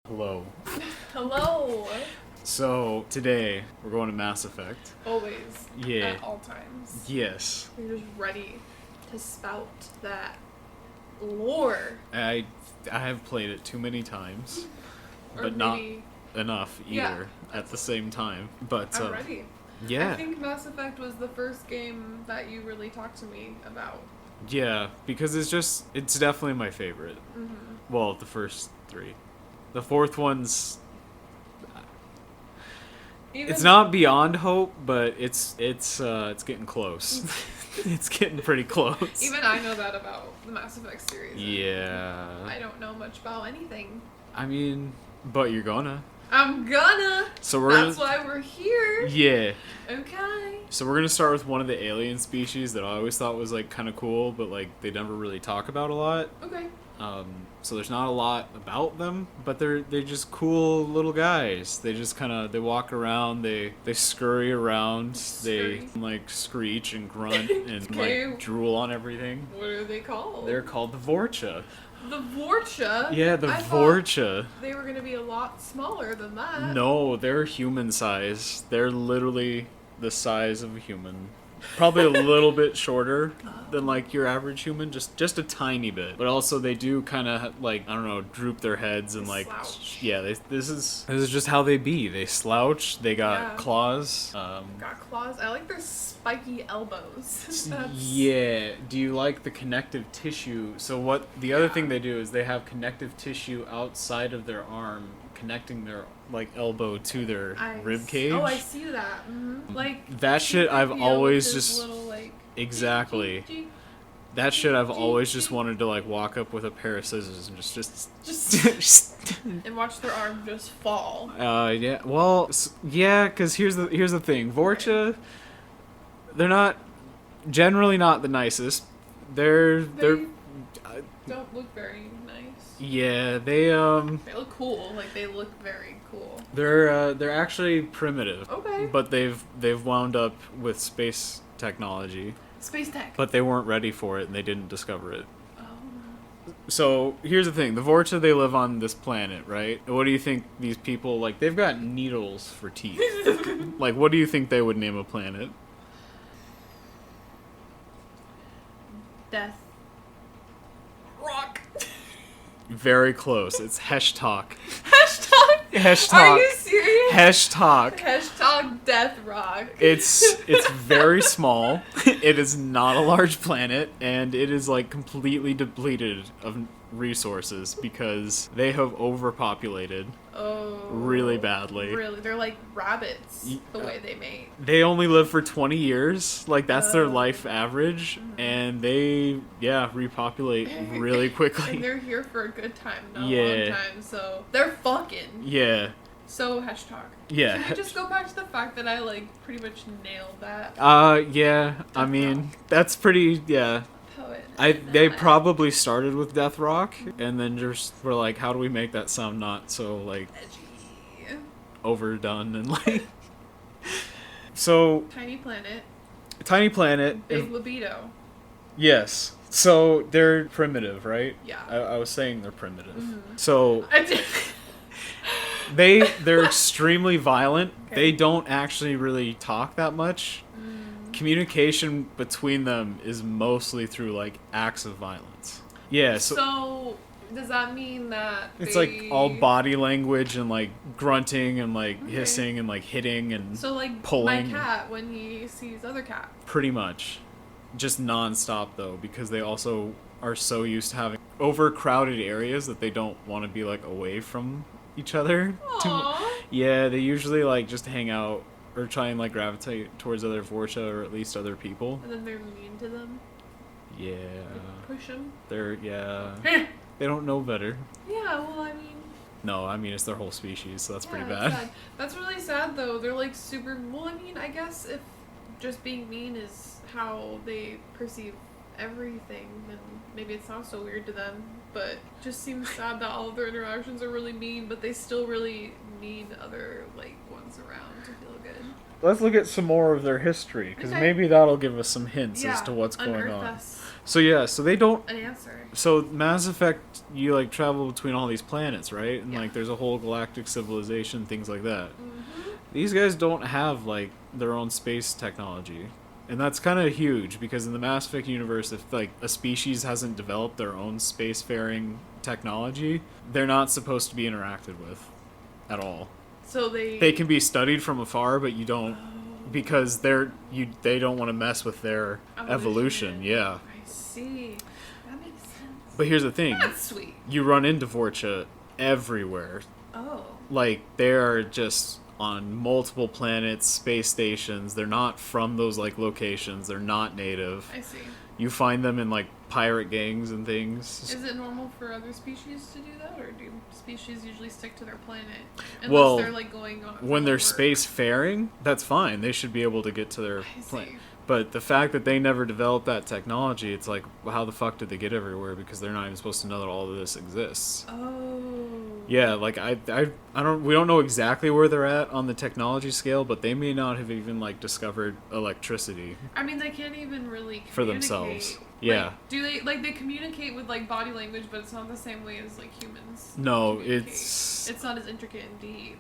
Hello. Hello. So, today, we're going to Mass Effect. Always. Yeah. At all times. Yes. You're just ready to spout that lore. I have played it too many times, Or but maybe not enough either at the same time. But I'm ready. yeah. I think Mass Effect was the first game that you really talked to me about. Yeah, because it's definitely my favorite. Mm-hmm. Well, the first three. The fourth one's... It's not beyond hope, but it's getting close. It's getting pretty close. Even I know that about the Mass Effect series. Yeah. I don't know much about anything. I mean, but you're gonna. I'm gonna. So That's why we're here. Yeah. Okay. So we're gonna start with one of the alien species that I always thought was like kind of cool, but like they never really talk about a lot. Okay. So there's not a lot about them, but they're just cool little guys. They just they walk around, they scurry around, they like screech and grunt and like drool on everything. What are they called? They're called the Vorcha. The Vorcha? Yeah, the I Vorcha. They were gonna be a lot smaller than that. No, they're human size. They're literally the size of a human. Probably a little bit shorter than like your average human, just a tiny bit. But also they do kind of like, I don't know, droop their heads and like slouch. Yeah, this is just how they be. They slouch. They got claws. Got claws. I like their spiky elbows. Yeah. Do you like the connective tissue? So what the other thing they do is they have connective tissue outside of their arm, connecting their like elbow to their rib cage. Oh, I see that. Mm-hmm. Like that shit I've always just little, like, exactly. That shit I've always just wanted to like walk up with a pair of scissors and just and watch their arm just fall. Yeah. Well, yeah, cuz here's the thing. Vorcha, they're not generally not the nicest. They don't look very nice. Yeah, they look cool. Like they look very cool. They're actually primitive. Okay. But they've wound up with space technology. Space tech. But they weren't ready for it and they didn't discover it. Oh. So here's the thing: the Vorcha, they live on this planet, right? What do you think these people like? They've got needles for teeth. Like, what do you think they would name a planet? Death. Rock. Very close. It's Heshtalk. Heshtalk? Are you serious? Heshtalk. Heshtalk Death Rock. It's very small. It is not a large planet, and it is like completely depleted of resources because they have overpopulated. Oh. Really badly. Really? They're like rabbits, the way they mate. They only live for 20 years. Like, that's their life average. Mm-hmm. And they, repopulate really quickly. And they're here for a good time, not a long time. So, they're fucking. Yeah. So, Heshtalk. Yeah. Can we just go back to the fact that I, like, pretty much nailed that? Yeah. I mean, that's pretty, yeah. They probably started with Death Rock, and then just were like, how do we make that sound not so, like, edgy, overdone, and, like... So... Tiny planet. Big libido. Yes. So, they're primitive, right? Yeah. I was saying they're primitive. Mm-hmm. So... They're extremely violent. Okay. They don't actually really talk that much. Communication between them is mostly through like acts of violence. Yeah. So does that mean that it's like all body language and like grunting and like hissing and like hitting and so like pulling. My cat when he sees other cat. Pretty much, just nonstop though, because they also are so used to having overcrowded areas that they don't want to be like away from each other. Yeah, they usually like just hang out. Or try and like gravitate towards other Vorcha or at least other people. And then they're mean to them. Yeah. They push them. They don't know better. Yeah, well, I mean. No, I mean it's their whole species, so that's pretty bad. Sad. That's really sad though. They're like super. Well, I mean, I guess if just being mean is how they perceive everything, then maybe it's not so weird to them. But it just seems sad that all of their interactions are really mean, but they still really need other like ones around to feel good. Let's look at some more of their history, because maybe that'll give us some hints as to what's going on. So they don't. an answer. So Mass Effect, you like travel between all these planets, right? And Yeah. like there's a whole galactic civilization, things like that. Mm-hmm. These guys don't have like their own space technology. And that's kind of huge because in the Mass Effect universe, if like a species hasn't developed their own spacefaring technology, they're not supposed to be interacted with at all. So They can be studied from afar, but you don't because they don't want to mess with their evolution. Yeah. I see. That makes sense. But here's the thing. That's sweet. You run into Vorcha everywhere. Oh. Like they're just on multiple planets, space stations. They're not from those like locations. They're not native. I see. You find them in like pirate gangs and things. Is it normal for other species to do that, or do species usually stick to their planet unless Well, they're like going on? when they're work? spacefaring, that's fine. They should be able to get to their I planet. see. But the fact that they never developed that technology, it's like, well, how the fuck did they get everywhere? Because they're not even supposed to know that all of this exists. Oh. Yeah, like I don't. We don't know exactly where they're at on the technology scale, but they may not have even like discovered electricity I mean, they can't even really for communicate. themselves. Yeah. Like, do they like they communicate with like body language, but it's not the same way as like humans? No, communicate. it's not as intricate and deep.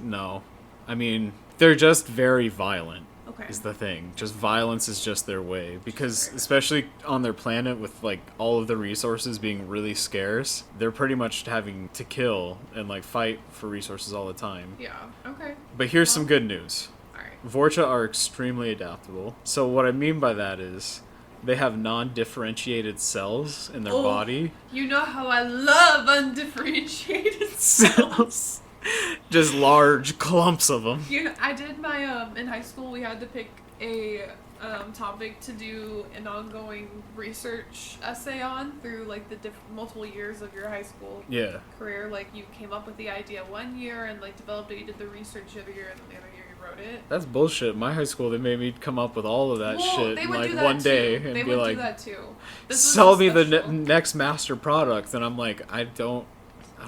no. I mean, they're just very violent. Okay. Is the thing. Just violence is just their way. Because especially on their planet with like all of the resources being really scarce, they're pretty much having to kill and like fight for resources all the time. Yeah. Okay. But here's some good news. All right. Vorcha are extremely adaptable. So what I mean by that is they have non-differentiated cells in their body. You know how I love undifferentiated Cells. Just large clumps of them. I did my in high school we had to pick a topic to do an ongoing research essay on through like the multiple years of your high school Yeah. career. Like you came up with the idea one year and like developed it, you did the research the other year, and then the other year you wrote it. That's bullshit. My high school, they made me come up with all of that shit they in would like do that one day too. and They be would like, do that too. This was sell a me the special. next master product. And I'm like, I don't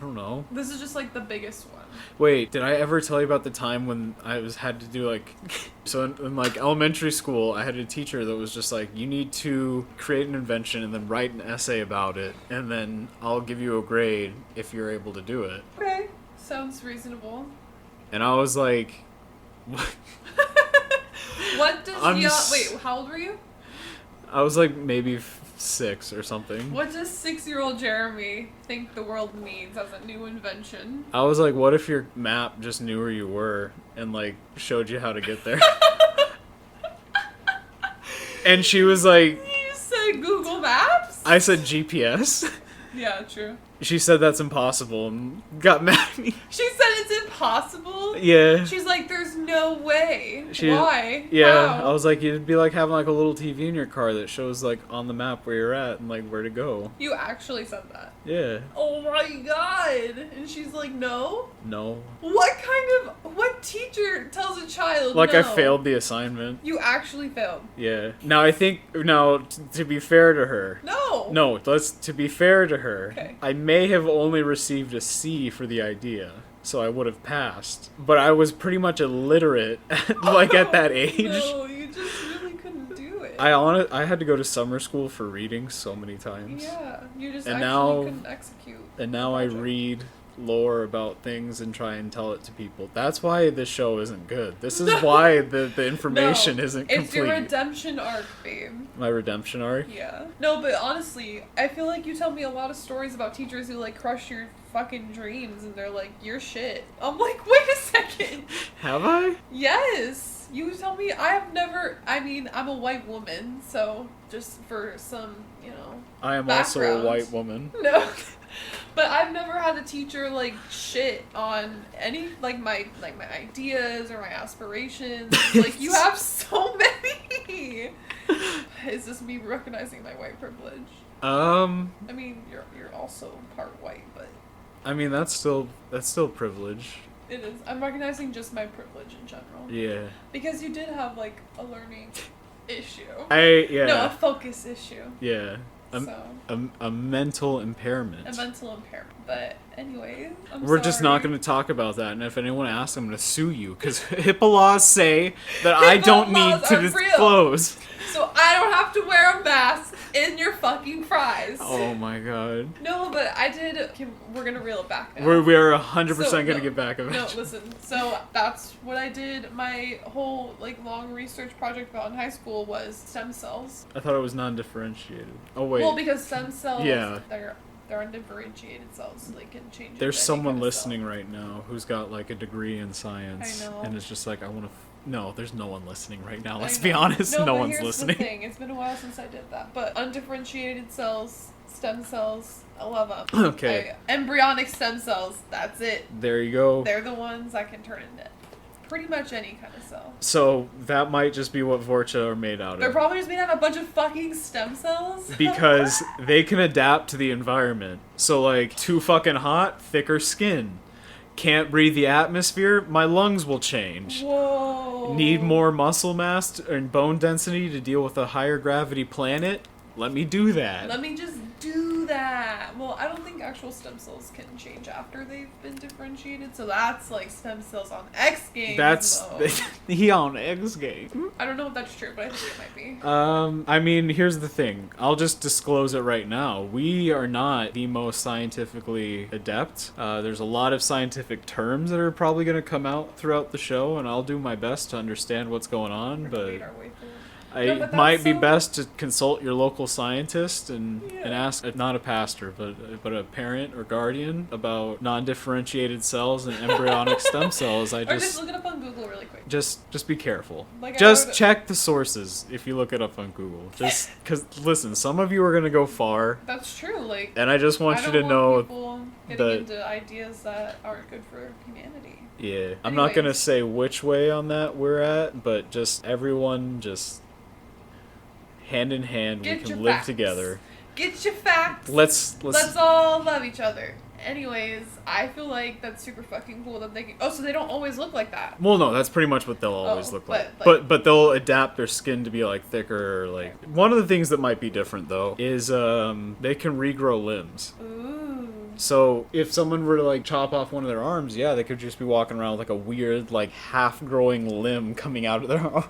know. This is just like the biggest one. Wait, did I ever tell you about the time when had to do like so in like elementary school I had a teacher that was just like, you need to create an invention and then write an essay about it and then I'll give you a grade if you're able to do it. Okay, sounds reasonable. And I was like, what? What does wait, how old were you? I was like maybe 6 or something. What does 6-year-old Jeremy think the world needs as a new invention? I was like, what if your map just knew where you were and like showed you how to get there? And she was like, You said Google Maps? I said GPS. Yeah, true. She said that's impossible and got mad at me. She said it's impossible? Yeah. She's like, there's no way. She- Why? Yeah, How? I was like, it'd be like having like a little TV in your car that shows like on the map where you're at and like where to go. You actually said that. Yeah. Oh my god. And she's like, no? No. What teacher tells a child Like no? I failed the assignment. You actually failed. Yeah. Now to be fair to her. No. To be fair to her. Okay. I may have only received a C for the idea, so I would have passed. But I was pretty much illiterate like at that age. No, you just really couldn't do it. I had to go to summer school for reading so many times. Yeah, you just And actually now- couldn't execute. And now I Project. read lore about things and try and tell it to people. That's why this show isn't good. This is why the information isn't complete. It's your redemption arc, babe. My redemption arc? Yeah. No, but honestly, I feel like you tell me a lot of stories about teachers who like crush your fucking dreams and they're like, you're shit. I'm like, wait a second. Have I? Yes. You tell me I'm a white woman, so just for some, I am also a background. white woman. No. But I've never had a teacher like shit on any like my ideas or my aspirations. Like you have so many. Is this me recognizing my white privilege? I mean, you're also part white, but I mean that's still privilege. it is. I'm recognizing just my privilege in general. Yeah. Because you did have like a learning issue. Yeah. No, a focus issue. Yeah. A mental impairment. A mental impairment. But anyways, We're just not going to talk about that, and if anyone asks, I'm going to sue you, because HIPAA laws say that I don't need laws to are real. disclose. So I don't have to wear a mask in your fucking fries. Oh my god. No, but I did. Okay, we're gonna reel it back now. We're 100% gonna get back of it. No, listen. So that's what I did. My whole like long research project about in high school was stem cells. I thought it was non-differentiated. Oh wait. Well, because stem cells, Yeah. they're undifferentiated cells, so they can change. There's into any someone kind of listening cell. right now who's got like a degree in science, I know. and it's just like I want to. No, there's no one listening right now. I Let's know. be honest, no but one's here's listening. The thing. It's been a while since I did that, but undifferentiated cells, stem cells, I love them. Okay. Embryonic stem cells. That's it. There you go. They're the ones I can turn into pretty much any kind of cell. So that might just be what Vorcha are made out They're of. probably just made out of a bunch of fucking stem cells. Because they can adapt to the environment. So like too fucking hot, thicker skin. Can't breathe the atmosphere, my lungs will change. Whoa. Need more muscle mass and bone density to deal with a higher gravity planet? Let me do that. Let me just do that. Well, I don't think actual stem cells can change after they've been differentiated, so that's like stem cells on X Games. That's though. he on X game. I don't know if that's true, but I think it might be. I mean, here's the thing. I'll just disclose it right now. We are not the most scientifically adept. There's a lot of scientific terms that are probably going to come out throughout the show, and I'll do my best to understand what's going on, We're but debate our way through it. it but might that's be so- best to consult your local scientist and Yeah. ask, not a pastor, but a parent or guardian about non-differentiated cells and embryonic stem cells. Or just look it up on Google really quick. Just be careful. Like, I Just would- check the sources if you look it up on Google. Just because, listen, some of you are gonna go far, That's true. Like, and I just want I you don't to know. people getting that- into ideas that aren't good for humanity. Yeah, I'm not gonna Anyways. say which way on that we're at, but just everyone, just hand in hand, Get we can your live facts. together. Get your facts. Let's Let's all love each other. Anyways, I feel like that's super fucking cool that they can. Oh, so they don't always look like that. Well, no, that's pretty much what they'll always look but, like. like- But they'll adapt their skin to be like thicker. Or, like one of the things that might be different though is they can regrow limbs. Ooh. So if someone were to like chop off one of their arms, yeah, they could just be walking around with like a weird like half-growing limb coming out of their arm.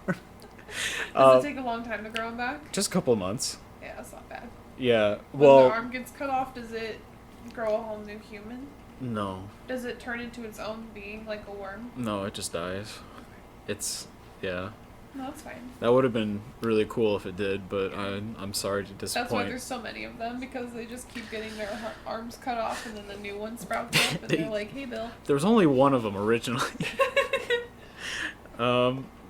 Does it take a long time to grow them back? Just a couple of months. Yeah, that's not bad. Yeah. When Well, the arm gets cut off, does it grow a whole new human? no, Does it turn into its own being like a worm? no, it just dies. Yeah. No, that's fine. That would have been really cool if it did, but I'm sorry to That's why disappoint. there's so many of them, because they just keep getting their arms cut off and then the new one sprouts up and they're like, hey, Bill. There was only one of them originally.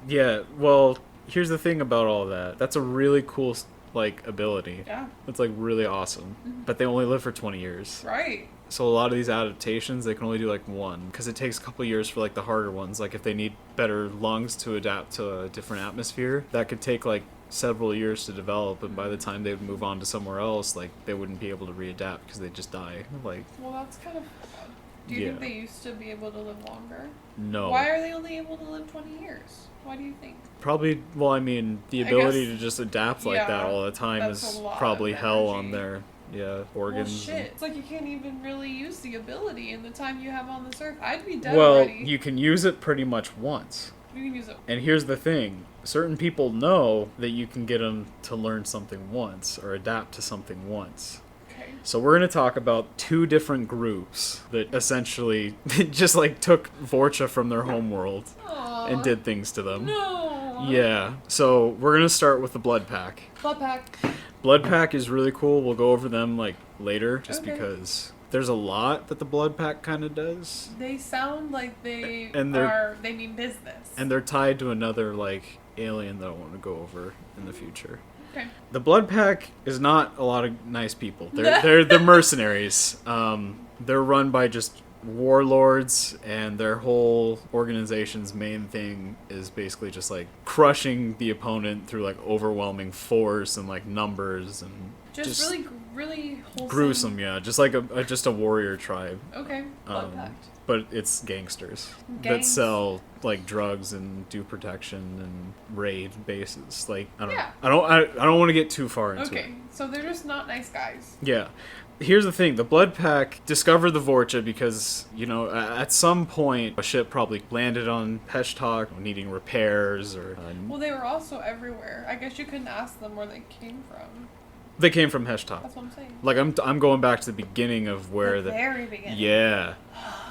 Yeah, well, here's the thing about all that. That's a really cool, like, ability. Yeah, It's, like, really awesome. But they only live for 20 years. right. So a lot of these adaptations, they can only do, like, one. Because it takes a couple years for, like, the harder ones. Like, if they need better lungs to adapt to a different atmosphere, that could take, like, several years to develop. And by the time they would move on to somewhere else, like, they wouldn't be able to readapt because they'd just die. Like, Well, that's kind of odd. Do you think Yeah. they used to be able to live longer? no. Why are they only able to live 20 years? Why do you think? Probably, well, I mean, the I ability guess- to just adapt like yeah, that all the time that's is a lot probably of hell on energy. their, Well, organs. shit. It's like you can't even really use the ability in the time you have on this earth. I'd be dead Well, already. you can use it pretty much once. You can use it. And here's the thing. Certain people know that you can get them to learn something once or adapt to something once. Okay. So we're going to talk about two different groups that essentially just like took Vorcha from their homeworld Aww. and did things to them. No. Yeah. So we're going to start with the Blood Pack. Blood pack. Blood Pack is really cool. We'll go over them like later just Okay. because there's a lot that the Blood Pack kind of does. They sound like they And they mean business. And they're tied to another like alien that I want to go over in the future. Okay. The Blood Pack is not a lot of nice people. They're mercenaries. They're run by just warlords, and their whole organization's main thing is basically just like crushing the opponent through like overwhelming force and like numbers and Just really wholesome. gruesome. Yeah, just like a warrior tribe. Okay. Blood Um, pact. But it's gangsters that Gangs. sell like drugs and do protection and raid bases. Like I don't, Yeah. I don't want to get too far into it. Okay. So they're just not nice guys. Yeah. Here's the thing. The Blood Pack discovered the Vorcha because, at some point, a ship probably landed on Peshtok needing repairs or... Well, they were also everywhere. I guess you couldn't ask them where they came from. They came from Heshtok. That's what I'm saying. Like, I'm going back to the beginning of where the very beginning. Yeah.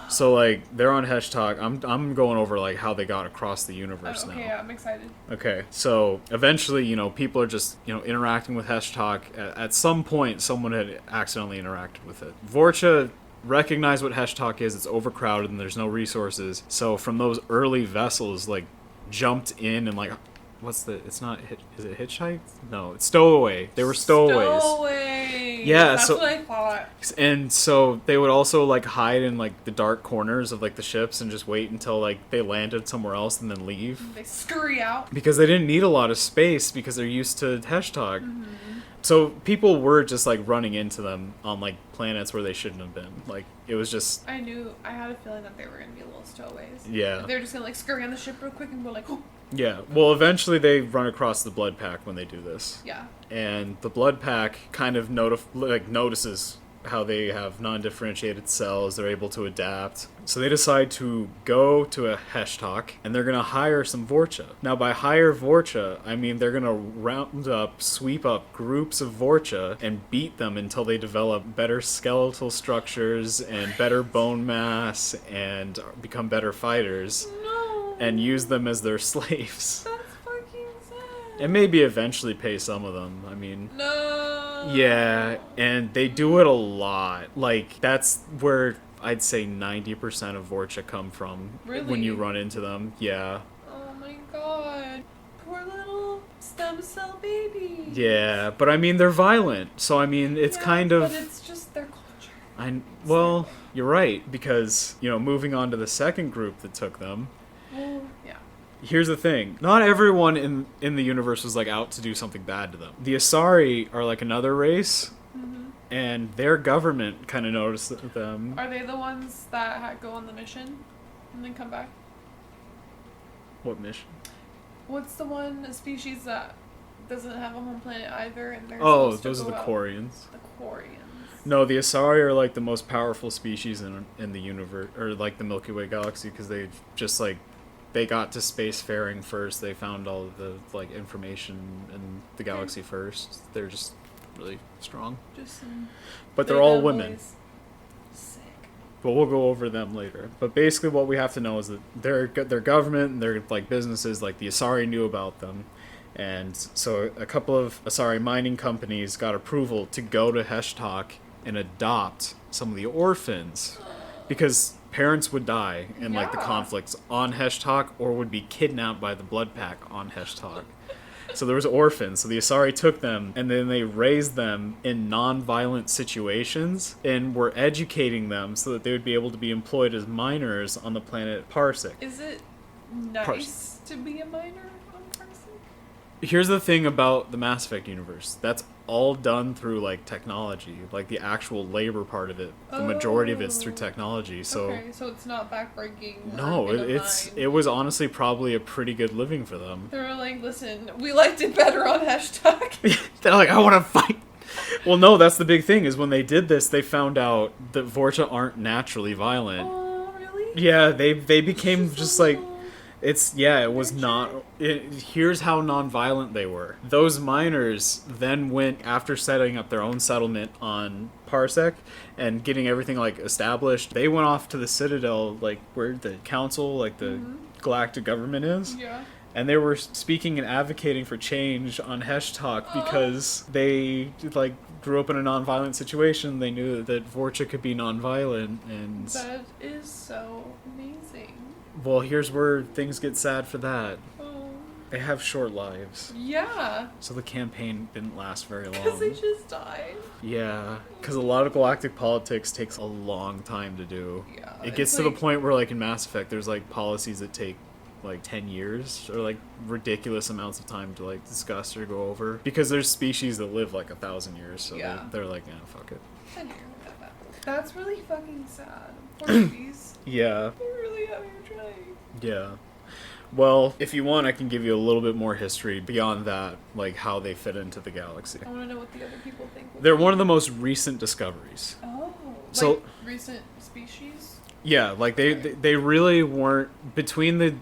So, like, they're on Heshtok. I'm going over, like, how they got across the universe now. Okay, yeah, I'm excited. Okay, so eventually, people are just, interacting with Heshtok. At some point, someone had accidentally interacted with it. Vorcha recognized what Heshtok is. It's overcrowded and there's no resources. So from those early vessels, like, jumped in and, like, is it hitchhiked? No, it's stowaway. They were stowaways. Yeah, that's what I thought. And so they would also, like, hide in, like, the dark corners of, like, the ships and just wait until, like, they landed somewhere else and then leave. They scurry out. Because they didn't need a lot of space because they're used to Heshtok. Mm-hmm. So people were just, like, running into them on, like, planets where they shouldn't have been. Like, it was just... I had a feeling that they were going to be little stowaways. Yeah. They were just going to, like, scurry on the ship real quick and go, like, oh. Yeah, well, eventually they run across the Blood Pack when they do this. Yeah. And the Blood Pack kind of notices how they have non-differentiated cells. They're able to adapt. So they decide to go to a Heshtok, and they're going to hire some Vorcha. Now, by hire Vorcha, I mean they're going to sweep up groups of Vorcha and beat them until they develop better skeletal structures and better bone mass and become better fighters. No. And use them as their slaves. That's fucking sad. And maybe eventually pay some of them. I mean... No. Yeah, and they do it a lot. Like, that's where I'd say 90% of Vorcha come from. Really? When you run into them. Yeah. Oh my god. Poor little stem cell baby. Yeah, but I mean, they're violent. So, I mean, it's kind of... But it's just their culture. Well, you're right, because, moving on to the second group that took them... Well, yeah. Here's the thing. Not everyone in the universe was, like, out to do something bad to them. The Asari are, like, another race, and their government kind of noticed them. Are they the ones that go on the mission and then come back? What mission? What's the one species that doesn't have a home planet either? And they're those are the Quarians. The Quarians. No, the Asari are, like, the most powerful species in the universe, or, like, the Milky Way galaxy, because they just, like... They got to spacefaring first. They found all of the, like, information in the galaxy first. They're just really strong. But they're all women. Boys. Sick. But we'll go over them later. But basically what we have to know is that their government and their, like, businesses, like, the Asari knew about them. And so a couple of Asari mining companies got approval to go to Heshtok and adopt some of the orphans. Because... parents would die in, like, the conflicts on Heshtok or would be kidnapped by the Blood Pack on Heshtok. So there was orphans. So the Asari took them, and then they raised them in non-violent situations and were educating them so that they would be able to be employed as miners on the planet Parsec. Is it nice to be a miner on Parsec? Here's the thing about the Mass Effect universe. That's all done through, like, technology. Like, the actual labor part of it. The majority of it's through technology. So okay, so it's not backbreaking. No, it was honestly probably a pretty good living for them. They were like, listen, we liked it better on Heshtok. They're like, I want to fight. Well, no, that's the big thing, is when they did this, they found out that Vorcha aren't naturally violent. Oh, really? Yeah, they became just like... It was not... here's how non-violent they were. Those miners then went, after setting up their own settlement on Parsec and getting everything, like, established, they went off to the Citadel, like, where the council, like, the galactic government is. Yeah. And they were speaking and advocating for change on Heshtok because they, like, grew up in a non-violent situation. They knew that Vorcha could be non-violent, and... That is so amazing. Well, here's where things get sad for that. Oh. They have short lives. Yeah. So the campaign didn't last very long. Because they just died. Yeah, because a lot of galactic politics takes a long time to do. Yeah. It gets to the point where, like, in Mass Effect, there's, like, policies that take, like, 10 years or, like, ridiculous amounts of time to, like, discuss or go over. Because there's species that live, like, 1,000 years, so they're like, fuck it. I didn't hear about that. That's really fucking sad. Poor babies. Yeah. They're really out here trying. Yeah. Well, if you want, I can give you a little bit more history beyond that, like how they fit into the galaxy. I want to know what the other people think. They're one of the most recent discoveries. Oh. So, like recent species? Yeah, like they really weren't between the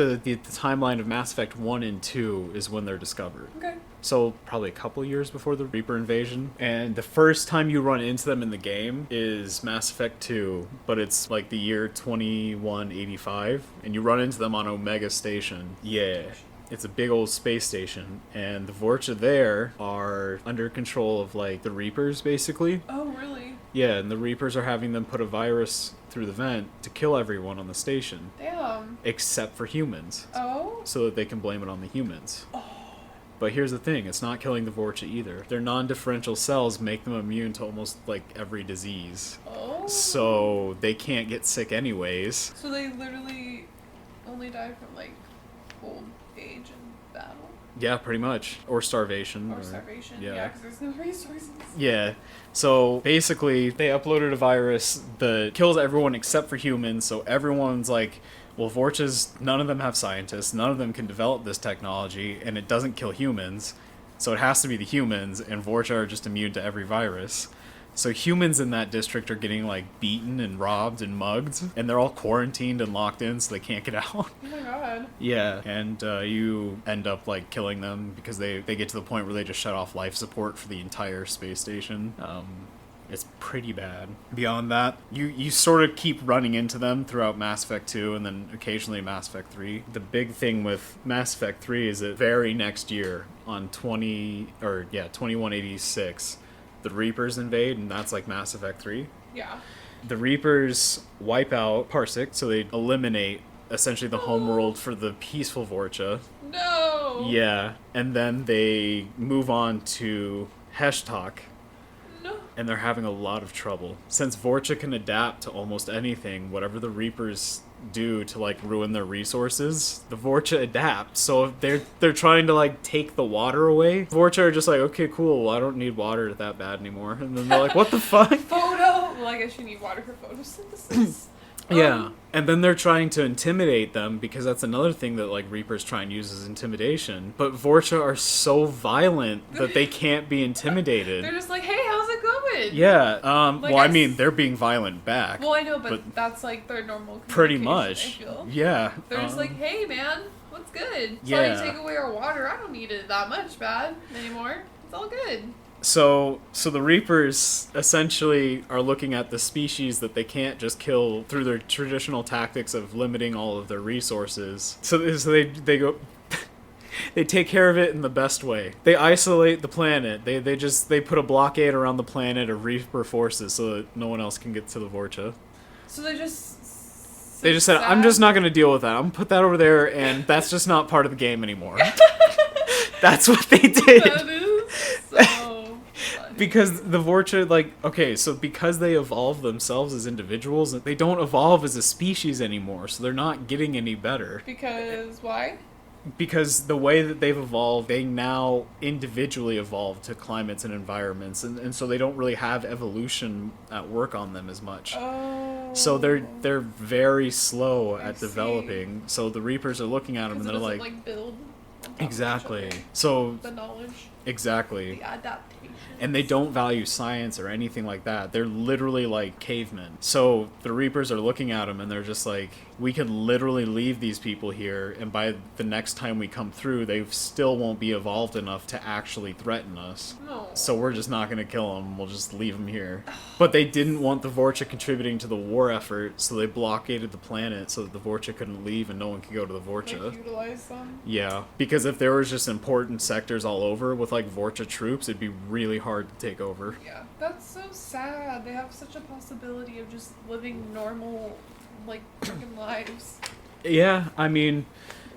the timeline of Mass Effect 1 and 2 is when they're discovered. Okay. So probably a couple years before the Reaper invasion. And the first time you run into them in the game is Mass Effect 2, but it's like the year 2185, and you run into them on Omega Station. Yeah. It's a big old space station, and the Vorcha there are under control of, like, the Reapers, basically. Oh, really? Yeah, and the Reapers are having them put a virus through the vent to kill everyone on the station. Damn. Except for humans. Oh? So that they can blame it on the humans. Oh. But here's the thing, it's not killing the Vorcha either. Their non-differential cells make them immune to almost, like, every disease. Oh. So they can't get sick anyways. So they literally only die from, like, old age and battle? Yeah, pretty much. Or starvation. Or starvation, yeah. yeah, because there's no resources. Yeah. So basically, they uploaded a virus that kills everyone except for humans, so everyone's like, well, Vorcha's, none of them have scientists, none of them can develop this technology, and it doesn't kill humans, so it has to be the humans, and Vorcha are just immune to every virus. So humans in that district are getting, like, beaten and robbed and mugged, and they're all quarantined and locked in so they can't get out. Oh my god. Yeah, and you end up, like, killing them because they get to the point where they just shut off life support for the entire space station. It's pretty bad. Beyond that, you sort of keep running into them throughout Mass Effect 2 and then occasionally Mass Effect 3. The big thing with Mass Effect 3 is that very next year on 2186, the Reapers invade, and that's like Mass Effect 3. Yeah. The Reapers wipe out Parsec, so they eliminate essentially the homeworld for the peaceful Vorcha. No! Yeah, and then they move on to Heshtok, No. and they're having a lot of trouble. Since Vorcha can adapt to almost anything, whatever the Reapers do to, like, ruin their resources, the Vorcha adapt. So if they're trying to, like, take the water away, Vorcha are just like, okay, cool, well, I don't need water that bad anymore. And then they're like, what the fuck? Photo! Well, I guess you need water for photosynthesis. Yeah, and then they're trying to intimidate them, because that's another thing that, like, Reapers try and use as intimidation. But Vorcha are so violent that they can't be intimidated. They're just like, hey, how's it going? Yeah, Like, well, I mean, they're being violent back. Well, I know, but that's, like, their normal pretty communication, much. I feel. Yeah. They're just like, hey, man, what's good? Yeah. Sorry you take away our water. I don't need it that much bad anymore. It's all good. So the Reapers essentially are looking at the species that they can't just kill through their traditional tactics of limiting all of their resources. So they go, they take care of it in the best way. They isolate the planet. They put a blockade around the planet of Reaper forces so that no one else can get to the Vorcha. So they just said, I'm just not going to deal with that. I'm going to put that over there, and that's just not part of the game anymore. That's what they did. That is so funny. Because the Vorcha, like, okay, so because they evolve themselves as individuals, they don't evolve as a species anymore, so they're not getting any better. Because why? Because the way that they've evolved, they now individually evolve to climates and environments, and so they don't really have evolution at work on them as much. Oh. So they're very slow I at see. developing. So the Reapers are looking at them and they're like build on top exactly. of each other. So The knowledge, exactly. the adaptation. And they don't value science or anything like that. They're literally like cavemen. So the Reapers are looking at them and they're just like, we could literally leave these people here, and by the next time we come through, they still won't be evolved enough to actually threaten us. No. So we're just not going to kill them. We'll just leave them here. But they didn't want the Vorcha contributing to the war effort, so they blockaded the planet so that the Vorcha couldn't leave and no one could go to the Vorcha. Like, utilize them. Yeah, because if there was just important sectors all over with, like, Vorcha troops, it'd be really hard to take over. Yeah, that's so sad. They have such a possibility of just living normal, like, fucking lives. Yeah, I mean,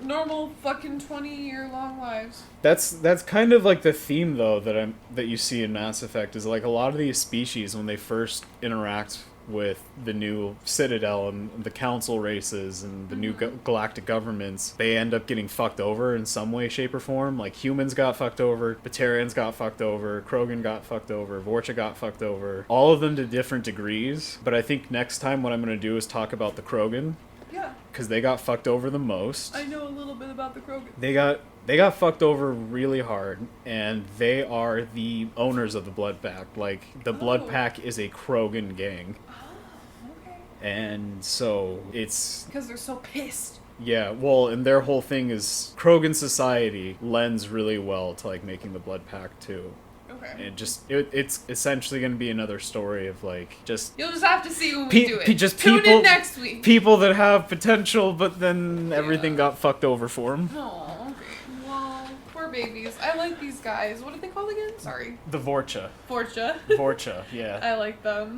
Normal fucking 20-year-long lives. that's kind of like the theme though that you see in Mass Effect is like a lot of these species when they first interact with the new Citadel and the council races and the new galactic governments, they end up getting fucked over in some way, shape, or form. Like, humans got fucked over, Batarians got fucked over, Krogan got fucked over, Vorcha got fucked over. All of them to different degrees. But I think next time what I'm going to do is talk about the Krogan. Yeah. Because they got fucked over the most. I know a little bit about the Krogan. They got fucked over really hard, and they are the owners of the Blood Pack. Like, the Blood Pack is a Krogan gang. Oh, okay. And so it's... Because they're so pissed. Yeah, well, and their whole thing is Krogan society lends really well to like making the blood pact too. Okay. And it's essentially going to be another story of like just You'll just have to see when we do it. just Tune people in next week. people that have potential, but then everything got fucked over for them. Oh, okay. Well, poor babies. I like these guys. What are they called again? Sorry. The Vorcha. Vorcha. Vorcha, yeah. I like them.